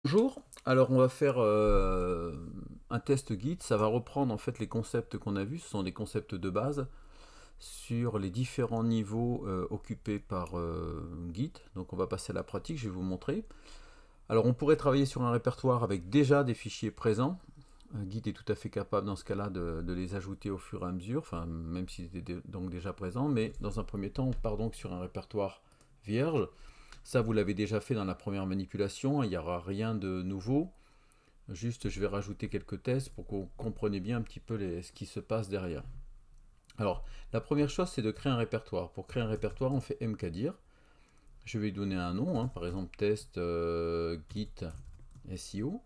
Bonjour, alors on va faire un test guide, ça va reprendre en fait les concepts qu'on a vus, ce sont des concepts de base sur les différents niveaux occupés par Git. Donc on va passer à la pratique, je vais vous montrer. Alors on pourrait travailler sur un répertoire avec déjà des fichiers présents. Git est tout à fait capable dans ce cas-là de les ajouter au fur et à mesure, enfin même s'ils étaient donc déjà présents, mais dans un premier temps on part donc sur un répertoire vierge. Ça vous l'avez déjà fait dans la première manipulation, il n'y aura rien de nouveau. Juste, je vais rajouter quelques tests pour que vous compreniez bien un petit peu ce qui se passe derrière. Alors, la première chose, c'est de créer un répertoire. Pour créer un répertoire, on fait mkdir. Je vais lui donner un nom, par exemple test git SEO.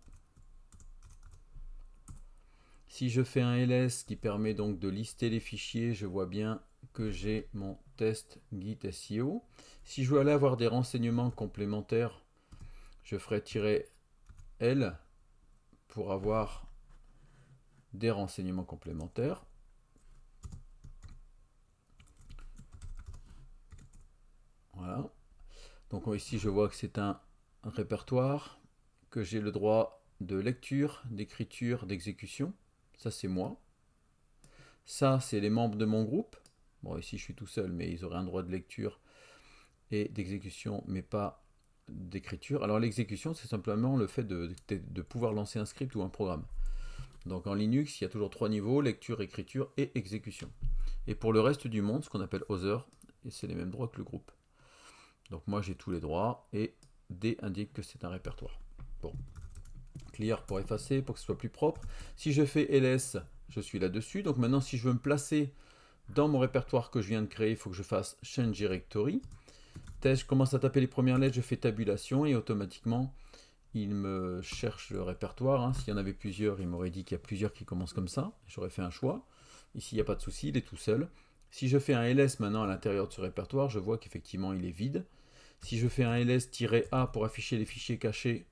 Si je fais un ls qui permet donc de lister les fichiers, je vois bien que j'ai mon test git SEO. Si je veux aller avoir des renseignements complémentaires, je ferai -l pour avoir des renseignements complémentaires. Voilà. Donc ici, je vois que c'est un répertoire, que j'ai le droit de lecture, d'écriture, d'exécution. Ça, c'est moi. Ça, c'est les membres de mon groupe. Bon, ici, je suis tout seul, mais ils auraient un droit de lecture et d'exécution, mais pas d'écriture. Alors, l'exécution, c'est simplement le fait de pouvoir lancer un script ou un programme. Donc, en Linux, il y a toujours trois niveaux, lecture, écriture et exécution. Et pour le reste du monde, ce qu'on appelle other, et c'est les mêmes droits que le groupe. Donc moi j'ai tous les droits et D indique que c'est un répertoire. Bon, clear pour effacer, pour que ce soit plus propre. Si je fais ls, je suis là-dessus. Donc maintenant si je veux me placer dans mon répertoire que je viens de créer, il faut que je fasse change directory. Je commence à taper les premières lettres, je fais tabulation et automatiquement il me cherche le répertoire. S'il y en avait plusieurs, il m'aurait dit qu'il y a plusieurs qui commencent comme ça. J'aurais fait un choix. Ici il n'y a pas de souci, il est tout seul. Si je fais un ls maintenant à l'intérieur de ce répertoire, je vois qu'effectivement il est vide. Si je fais un ls-a pour afficher les fichiers cachés,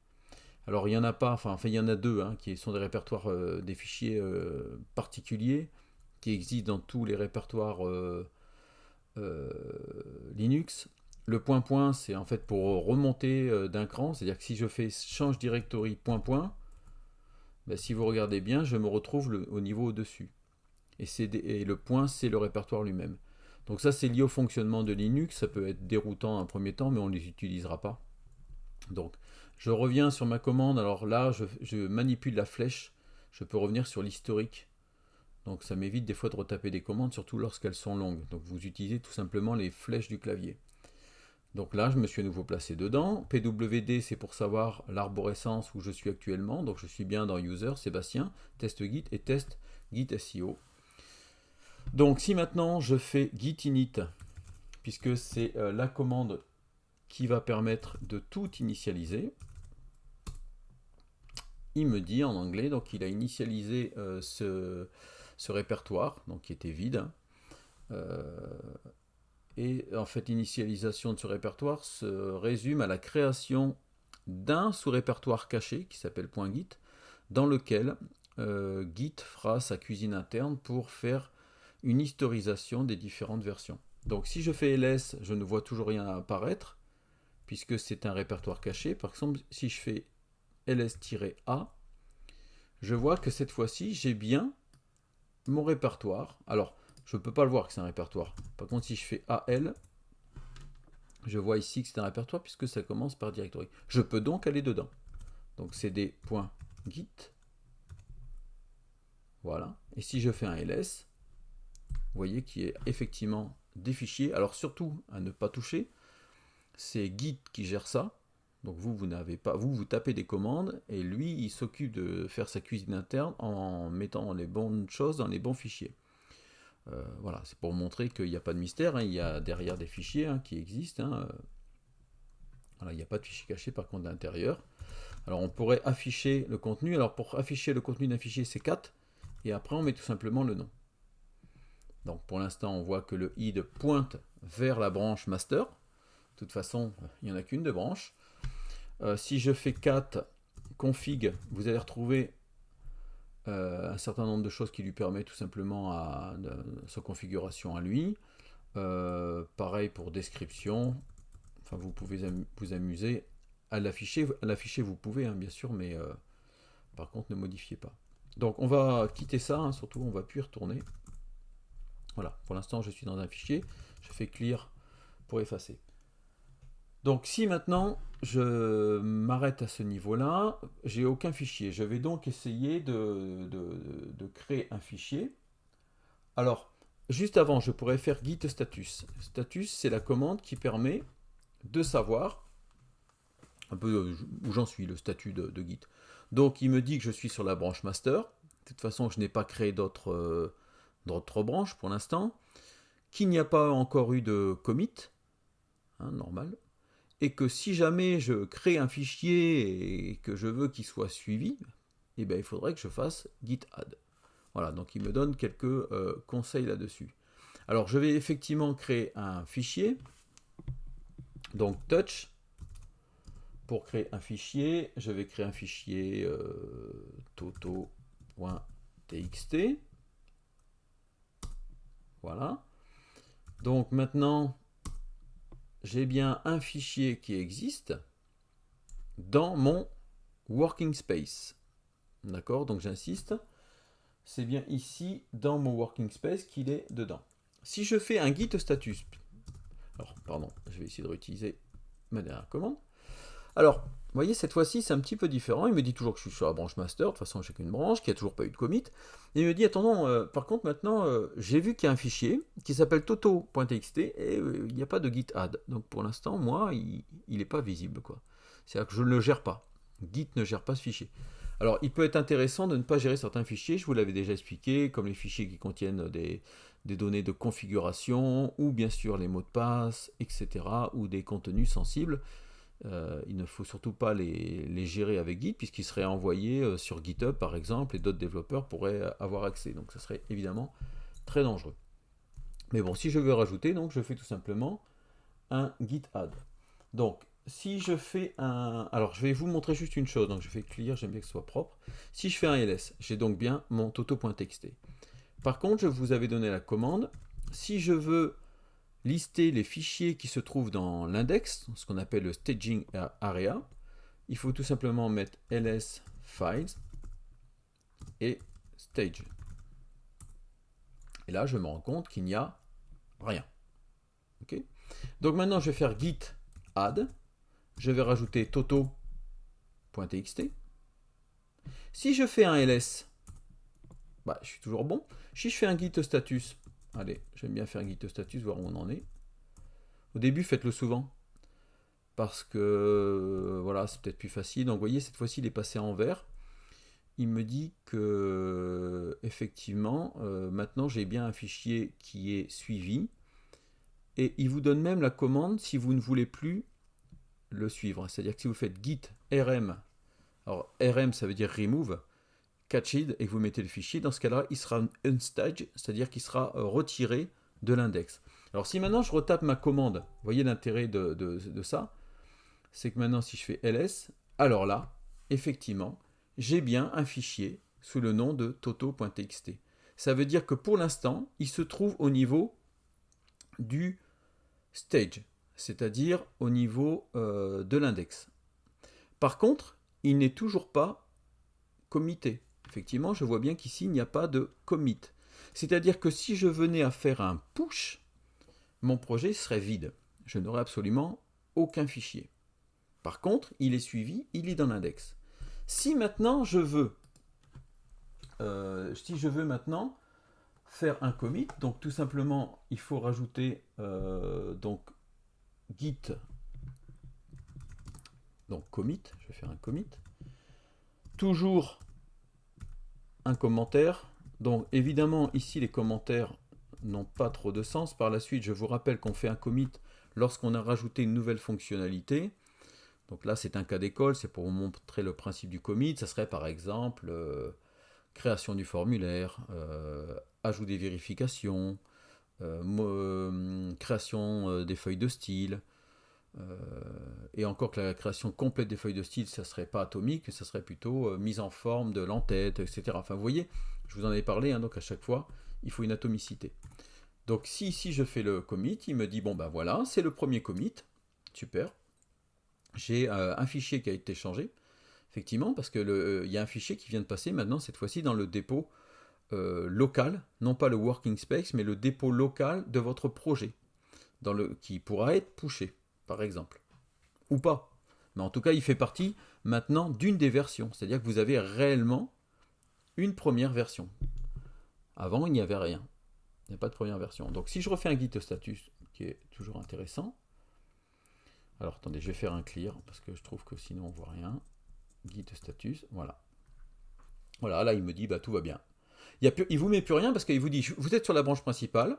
alors il n'y en a pas, enfin il y en a deux qui sont des répertoires, des fichiers particuliers qui existent dans tous les répertoires euh, Linux. Le point point, c'est en fait pour remonter d'un cran, c'est-à-dire que si je fais change directory point point, ben, si vous regardez bien, je me retrouve au niveau au-dessus. Et le point, c'est le répertoire lui-même. Donc ça, c'est lié au fonctionnement de Linux, ça peut être déroutant un premier temps, mais on ne les utilisera pas. Donc, je reviens sur ma commande. Alors là, je manipule la flèche. Je peux revenir sur l'historique. Donc, ça m'évite des fois de retaper des commandes, surtout lorsqu'elles sont longues. Donc, vous utilisez tout simplement les flèches du clavier. Donc là, je me suis à nouveau placé dedans. PWD, c'est pour savoir l'arborescence où je suis actuellement. Donc, je suis bien dans User, Sébastien, Test Git et Test Git SEO. Donc, si maintenant je fais git init, puisque c'est la commande qui va permettre de tout initialiser, il me dit en anglais, donc il a initialisé ce répertoire, donc qui était vide. Et en fait, l'initialisation de ce répertoire se résume à la création d'un sous-répertoire caché qui s'appelle .git, dans lequel Git fera sa cuisine interne pour faire une historisation des différentes versions. Donc si je fais ls, je ne vois toujours rien apparaître, puisque c'est un répertoire caché. Par exemple, si je fais ls-a, je vois que cette fois-ci, j'ai bien mon répertoire. Alors, je ne peux pas le voir que c'est un répertoire. Par contre, si je fais AL, je vois ici que c'est un répertoire puisque ça commence par directory. Je peux donc aller dedans. Donc, cd.git. Voilà. Et si je fais un ls, vous voyez qu'il y a effectivement des fichiers. Alors, surtout à ne pas toucher, c'est Git qui gère ça. Donc vous n'avez pas, vous tapez des commandes et lui il s'occupe de faire sa cuisine interne en mettant les bonnes choses dans les bons fichiers. Voilà, c'est pour montrer qu'il n'y a pas de mystère, il y a derrière des fichiers qui existent. Voilà, il n'y a pas de fichier caché par contre à l'intérieur. Alors on pourrait afficher le contenu. Alors pour afficher le contenu d'un fichier c'est cat et après on met tout simplement le nom. Donc pour l'instant on voit que le id pointe vers la branche master. De toute façon il n'y en a qu'une de branche. Si je fais cat config, vous allez retrouver un certain nombre de choses qui lui permettent tout simplement sa configuration à lui. Pareil pour description. Enfin, vous pouvez vous amuser À l'afficher, vous pouvez, hein, bien sûr, mais par contre, ne modifiez pas. Donc, on va quitter ça, hein, surtout, on ne va plus y retourner. Voilà, pour l'instant, je suis dans un fichier. Je fais clear pour effacer. Donc, si maintenant, je m'arrête à ce niveau-là, j'ai aucun fichier. Je vais donc essayer de créer un fichier. Alors, juste avant, je pourrais faire git status. Status, c'est la commande qui permet de savoir un peu où j'en suis, le statut de Git. Donc il me dit que je suis sur la branche master. De toute façon, je n'ai pas créé d'autres branches pour l'instant. Qu'il n'y a pas encore eu de commit, hein, normal. Et que si jamais je crée un fichier et que je veux qu'il soit suivi, eh bien, il faudrait que je fasse git add. Voilà, donc il me donne quelques conseils là-dessus. Alors je vais effectivement créer un fichier. Donc touch. Pour créer un fichier, je vais créer un fichier toto.txt. Voilà. Donc maintenant, j'ai bien un fichier qui existe dans mon working space. D'accord? Donc j'insiste, c'est bien ici, dans mon working space, qu'il est dedans. Si je fais un git status, alors pardon, je vais essayer de réutiliser ma dernière commande. Alors, vous voyez, cette fois-ci, c'est un petit peu différent. Il me dit toujours que je suis sur la branche master. De toute façon, j'ai qu'une branche, qui n'a toujours pas eu de commit. Et il me dit, attends, par contre, maintenant, j'ai vu qu'il y a un fichier qui s'appelle toto.txt et il n'y a pas de git add. Donc, pour l'instant, moi, il n'est pas visible, quoi. C'est-à-dire que je ne le gère pas. Git ne gère pas ce fichier. Alors, il peut être intéressant de ne pas gérer certains fichiers. Je vous l'avais déjà expliqué, comme les fichiers qui contiennent des données de configuration, ou bien sûr les mots de passe, etc., ou des contenus sensibles. Il ne faut surtout pas les gérer avec Git puisqu'ils seraient envoyés sur GitHub par exemple et d'autres développeurs pourraient avoir accès. Donc ça serait évidemment très dangereux. Mais bon, si je veux rajouter, donc je fais tout simplement un git add. Donc si je fais un... Alors je vais vous montrer juste une chose, donc je fais clear, j'aime bien que ce soit propre. Si je fais un ls, j'ai donc bien mon toto.txt. Par contre, je vous avais donné la commande. Si je veux lister les fichiers qui se trouvent dans l'index, ce qu'on appelle le staging area, il faut tout simplement mettre ls files et stage. Et là, je me rends compte qu'il n'y a rien. Okay. Donc maintenant, je vais faire git add. Je vais rajouter toto.txt. Si je fais un ls, bah, je suis toujours bon. Si je fais un git status, allez, j'aime bien faire un git status, voir où on en est. Au début, faites-le souvent. Parce que voilà, c'est peut-être plus facile. Donc vous voyez, cette fois-ci, il est passé en vert. Il me dit que effectivement, maintenant j'ai bien un fichier qui est suivi. Et il vous donne même la commande si vous ne voulez plus le suivre. C'est-à-dire que si vous faites git rm, alors rm ça veut dire remove, catched, et que vous mettez le fichier, dans ce cas-là, il sera unstaged, c'est-à-dire qu'il sera retiré de l'index. Alors si maintenant je retape ma commande, vous voyez l'intérêt de ça, c'est que maintenant si je fais ls, alors là, effectivement, j'ai bien un fichier sous le nom de toto.txt. Ça veut dire que pour l'instant, il se trouve au niveau du stage, c'est-à-dire au niveau de l'index. Par contre, il n'est toujours pas commité. Effectivement, je vois bien qu'ici, il n'y a pas de commit. C'est-à-dire que si je venais à faire un push, mon projet serait vide. Je n'aurais absolument aucun fichier. Par contre, il est suivi, il est dans l'index. Si maintenant je veux, maintenant faire un commit, donc tout simplement, il faut rajouter donc git, donc commit, je vais faire un commit, toujours un commentaire. Donc évidemment, ici les commentaires n'ont pas trop de sens. Par la suite, je vous rappelle qu'on fait un commit lorsqu'on a rajouté une nouvelle fonctionnalité. Donc là, c'est un cas d'école, c'est pour vous montrer le principe du commit. Ça serait par exemple création du formulaire, ajout des vérifications, création des feuilles de style. Et encore que la création complète des feuilles de style, ça ne serait pas atomique, ça serait plutôt mise en forme de l'entête, etc. Enfin, vous voyez, je vous en ai parlé, hein, donc à chaque fois, il faut une atomicité. Donc si ici je fais le commit, il me dit, bon ben voilà, c'est le premier commit, super. j'ai un fichier qui a été changé, effectivement, parce que il y a un fichier qui vient de passer maintenant, cette fois-ci, dans le dépôt local, non pas le working space, mais le dépôt local de votre projet, qui pourra être pushé, par exemple, ou pas. Mais en tout cas, il fait partie maintenant d'une des versions, c'est-à-dire que vous avez réellement une première version. Avant, il n'y avait rien. Il n'y a pas de première version. Donc si je refais un git status, qui est toujours intéressant, alors attendez, je vais faire un clear, parce que je trouve que sinon on voit rien. Git status, voilà. Voilà, là il me dit, bah tout va bien. Il ne vous met plus rien, parce qu'il vous dit, vous êtes sur la branche principale,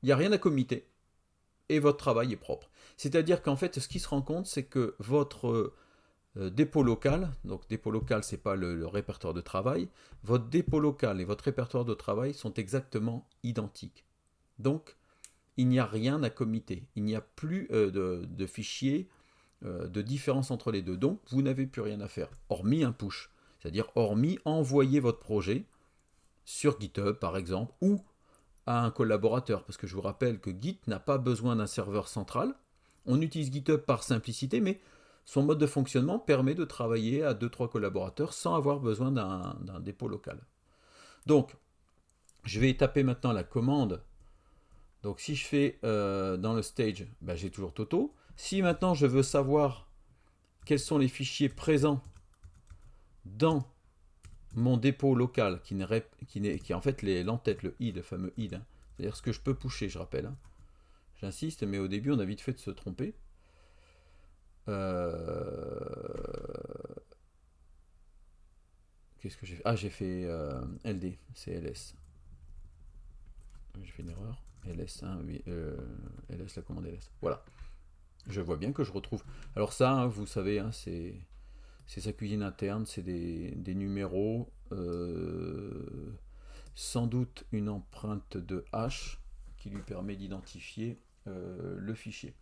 il n'y a rien à committer, et votre travail est propre. C'est-à-dire qu'en fait, ce qui se rend compte, c'est que votre dépôt local, donc dépôt local, c'est pas le répertoire de travail, votre dépôt local et votre répertoire de travail sont exactement identiques. Donc, il n'y a rien à committer. Il n'y a plus de fichiers de différence entre les deux. Donc, vous n'avez plus rien à faire, hormis un push. C'est-à-dire, hormis envoyer votre projet sur GitHub, par exemple, ou à un collaborateur. Parce que je vous rappelle que Git n'a pas besoin d'un serveur central. On utilise GitHub par simplicité, mais son mode de fonctionnement permet de travailler à 2-3 collaborateurs sans avoir besoin d'un dépôt local. Donc, je vais taper maintenant la commande. Donc, si je fais dans le stage, ben, j'ai toujours Toto. Si maintenant je veux savoir quels sont les fichiers présents dans mon dépôt local, qui est en fait l'entête, le id, le fameux id, hein. C'est-à-dire ce que je peux pusher, je rappelle. Hein. J'insiste, mais au début, on a vite fait de se tromper. Qu'est-ce que j'ai fait? Ah, j'ai fait LD, c'est LS. J'ai fait une erreur. LS, hein, oui, LS, la commande LS. Voilà. Je vois bien que je retrouve. Alors ça, hein, vous savez, hein, c'est sa cuisine interne, c'est des numéros, sans doute une empreinte de hash qui lui permet d'identifier le fichier.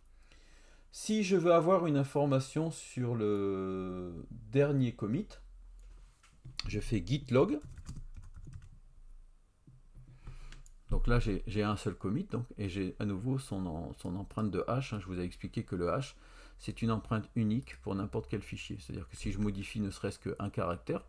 Si je veux avoir une information sur le dernier commit, je fais git log. Donc là, j'ai un seul commit, donc, et j'ai à nouveau son empreinte de hash. Hein. Je vous ai expliqué que le hash, c'est une empreinte unique pour n'importe quel fichier. C'est-à-dire que si je modifie ne serait-ce qu'un caractère,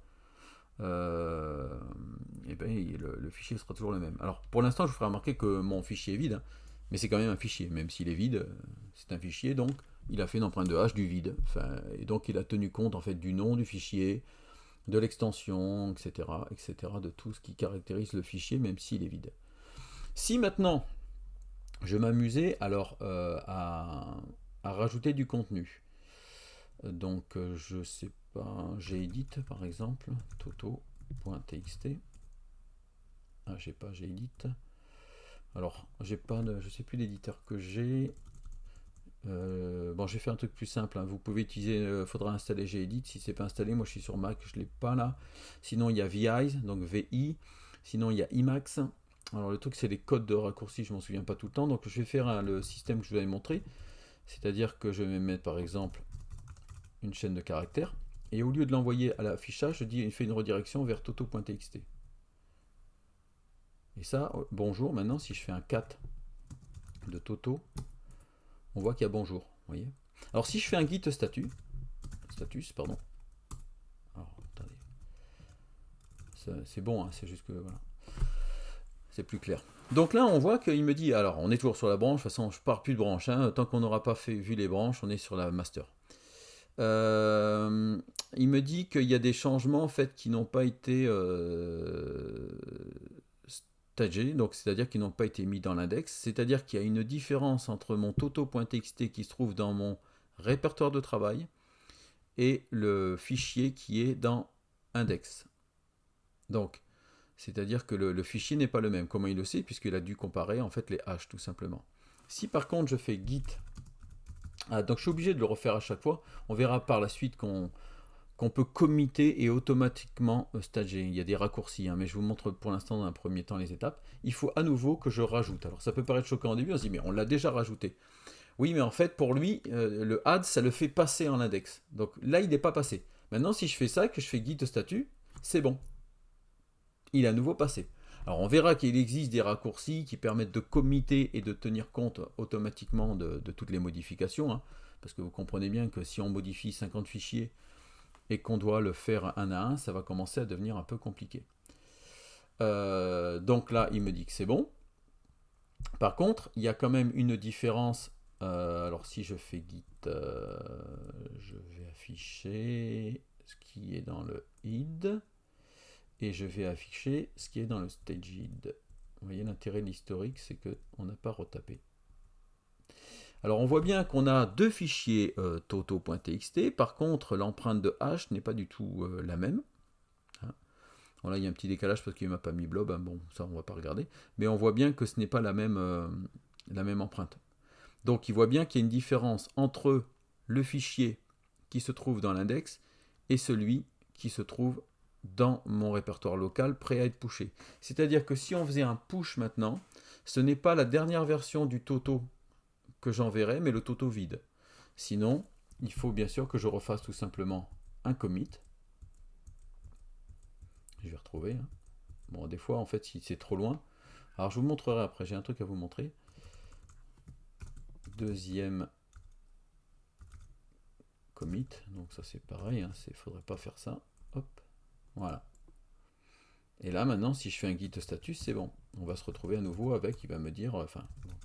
et ben, le fichier sera toujours le même. Alors, pour l'instant, je vous ferai remarquer que mon fichier est vide, hein, mais c'est quand même un fichier. Même s'il est vide, c'est un fichier, donc il a fait une empreinte de hash du vide. Enfin, et donc, il a tenu compte en fait du nom du fichier, de l'extension, etc., etc., de tout ce qui caractérise le fichier, même s'il est vide. Si maintenant je m'amusais alors à rajouter du contenu, donc je sais pas, j'edit par exemple, toto.txt. Ah, j'ai pas j'edit. Alors, j'ai pas je sais plus l'éditeur que j'ai. Bon, j'ai fait un truc plus simple. Hein. Vous pouvez utiliser, faudra installer gedit. Si c'est pas installé, moi je suis sur Mac, je l'ai pas là. Sinon il y a VI, donc VI. Sinon il y a Emacs. Alors le truc c'est les codes de raccourci, je m'en souviens pas tout le temps. Donc je vais faire le système que je vous avais montré. C'est-à-dire que je vais mettre par exemple une chaîne de caractères. Et au lieu de l'envoyer à l'affichage, je dis il fait une redirection vers toto.txt. Et ça, bonjour, maintenant si je fais un cat de toto, on voit qu'il y a bonjour. Vous voyez. Alors si je fais un git status, pardon. Alors attendez. C'est bon, hein, c'est juste que voilà. C'est plus clair. Donc là, on voit qu'il me dit, alors on est toujours sur la branche, de toute façon je pars plus de branche, hein, tant qu'on n'aura pas vu les branches, on est sur la master. Il me dit qu'il y a des changements en fait qui n'ont pas été stagés, donc c'est-à-dire qu'ils n'ont pas été mis dans l'index, c'est-à-dire qu'il y a une différence entre mon toto.txt qui se trouve dans mon répertoire de travail et le fichier qui est dans index. Donc, c'est-à-dire que le fichier n'est pas le même. Comment il le sait? Puisqu'il a dû comparer en fait les hash tout simplement. Si par contre je fais git, donc je suis obligé de le refaire à chaque fois, on verra par la suite qu'on peut committer et automatiquement stager. Il y a des raccourcis, hein, mais je vous montre pour l'instant dans un premier temps les étapes. Il faut à nouveau que je rajoute. Alors ça peut paraître choquant au début, on se dit mais on l'a déjà rajouté. Oui, mais en fait pour lui, le add ça le fait passer en index. Donc là il n'est pas passé. Maintenant si je fais ça, que je fais git statut, c'est bon. Il est à nouveau passé. Alors on verra qu'il existe des raccourcis qui permettent de committer et de tenir compte automatiquement de toutes les modifications. Hein. parce que vous comprenez bien que si on modifie 50 fichiers et qu'on doit le faire un à un, ça va commencer à devenir un peu compliqué. Donc là, il me dit que c'est bon. Par contre, il y a quand même une différence. Alors si je fais git, je vais afficher ce qui est dans le id et je vais afficher ce qui est dans le staged. Vous voyez, l'intérêt de l'historique, c'est qu'on n'a pas retapé. Alors on voit bien qu'on a deux fichiers toto.txt. Par contre, l'empreinte de hash n'est pas du tout la même. Bon, là, il y a un petit décalage parce qu'il ne m'a pas mis blob. Hein. Bon, ça, on ne va pas regarder. Mais on voit bien que ce n'est pas la même empreinte. Donc, il voit bien qu'il y a une différence entre le fichier qui se trouve dans l'index et celui qui se trouve dans mon répertoire local prêt à être pushé. C'est-à-dire que si on faisait un push maintenant, ce n'est pas la dernière version du toto que j'enverrai, mais le toto vide. Sinon, il faut bien sûr que je refasse tout simplement un commit. Je vais retrouver. Hein. Bon, des fois, en fait, si c'est trop loin. Alors, je vous montrerai après. J'ai un truc à vous montrer. Deuxième commit. Donc, ça, c'est pareil. Hein. Il ne faudrait pas faire ça. Hop. Voilà. Et là, maintenant, si je fais un git status, c'est bon. On va se retrouver à nouveau avec. Il va me dire. Enfin, donc,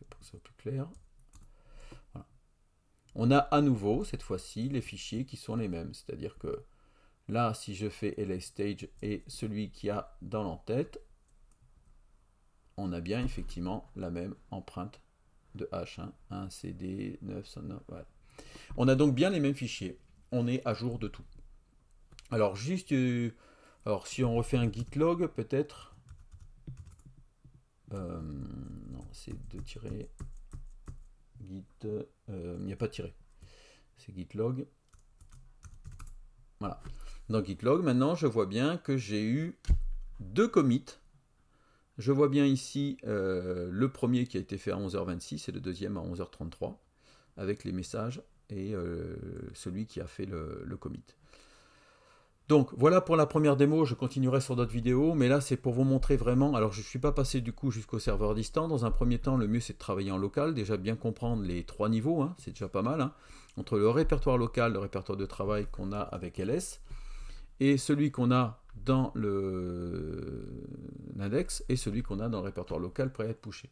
pour que ça soit plus clair. Voilà. On a à nouveau, cette fois-ci, les fichiers qui sont les mêmes. C'est-à-dire que là, si je fais LStage et celui qui a dans l'entête, on a bien effectivement la même empreinte de hash, hein, 1 CD 909. Voilà. On a donc bien les mêmes fichiers. On est à jour de tout. Alors juste, alors si on refait un git log, peut-être. Non, c'est de tirer git. Il n'y a pas de tirer. C'est git log. Voilà. Dans git log, maintenant, je vois bien que j'ai eu deux commits. Je vois bien ici le premier qui a été fait à 11h26 et le deuxième à 11h33 avec les messages et celui qui a fait le commit. Donc voilà pour la première démo, je continuerai sur d'autres vidéos, mais là c'est pour vous montrer vraiment, alors je ne suis pas passé du coup jusqu'au serveur distant. Dans un premier temps, le mieux c'est de travailler en local, déjà bien comprendre les trois niveaux, hein, c'est déjà pas mal, hein, entre le répertoire local, le répertoire de travail qu'on a avec LS, et celui qu'on a dans l'index, et celui qu'on a dans le répertoire local prêt à être pushé.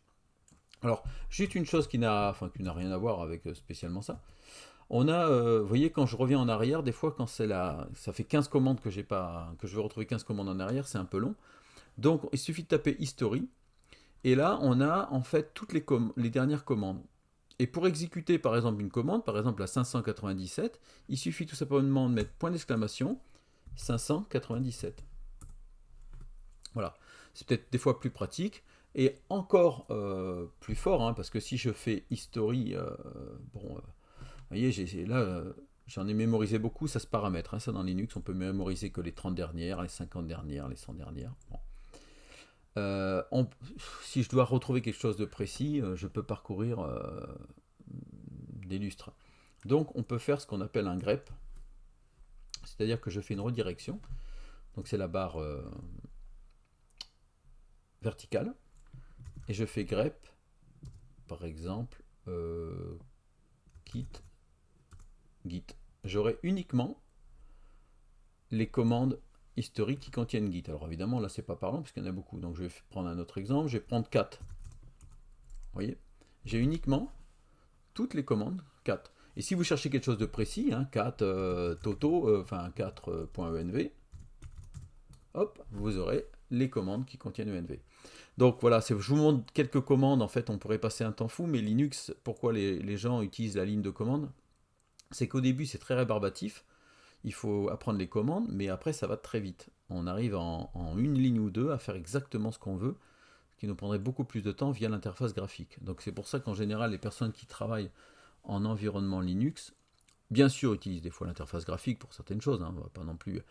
Alors, juste une chose qui n'a rien à voir avec spécialement ça. On a, vous voyez, quand je reviens en arrière, des fois, quand c'est ça fait 15 commandes que je veux retrouver 15 commandes en arrière, c'est un peu long. Donc, il suffit de taper history. Et là, on a en fait toutes les dernières commandes. Et pour exécuter, par exemple, une commande, par exemple la 597, il suffit tout simplement de mettre point d'exclamation 597. Voilà. C'est peut-être des fois plus pratique. Et encore plus fort, hein, parce que si je fais history, vous voyez, là, j'en ai mémorisé beaucoup, ça se paramètre. Hein, ça, dans Linux, on peut mémoriser que les 30 dernières, les 50 dernières, les 100 dernières. Bon. Si je dois retrouver quelque chose de précis, je peux parcourir des lustres. Donc, on peut faire ce qu'on appelle un grep. C'est-à-dire que je fais une redirection. Donc, c'est la barre verticale. Et je fais grep, par exemple, git. J'aurai uniquement les commandes historiques qui contiennent git. Alors évidemment, là, c'est pas parlant, parce qu'il y en a beaucoup. Donc je vais prendre un autre exemple. Je vais prendre cat. Vous voyez, j'ai uniquement toutes les commandes cat. Et si vous cherchez quelque chose de précis, hein, cat toto, enfin 4.env, hop, vous aurez les commandes qui contiennent env. Donc voilà, je vous montre quelques commandes. En fait, on pourrait passer un temps fou, mais Linux, pourquoi les gens utilisent la ligne de commande? C'est qu'au début, c'est très rébarbatif. Il faut apprendre les commandes, mais après, ça va très vite. On arrive en une ligne ou deux à faire exactement ce qu'on veut, ce qui nous prendrait beaucoup plus de temps via l'interface graphique. Donc c'est pour ça qu'en général, les personnes qui travaillent en environnement Linux, bien sûr, utilisent des fois l'interface graphique pour certaines choses, hein, pas non plus.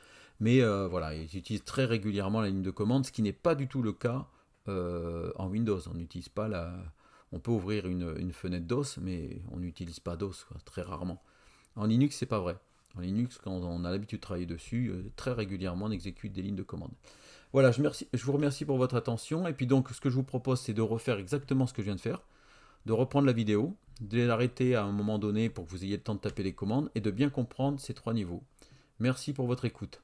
Mais voilà, ils utilisent très régulièrement la ligne de commande, ce qui n'est pas du tout le cas en Windows. On n'utilise pas on peut ouvrir une fenêtre DOS, mais on n'utilise pas DOS, quoi, très rarement. En Linux, c'est pas vrai. En Linux, quand on a l'habitude de travailler dessus, très régulièrement, on exécute des lignes de commande. Voilà, je vous remercie pour votre attention. Et puis donc, ce que je vous propose, c'est de refaire exactement ce que je viens de faire, de reprendre la vidéo, de l'arrêter à un moment donné pour que vous ayez le temps de taper les commandes et de bien comprendre ces 3 niveaux. Merci pour votre écoute.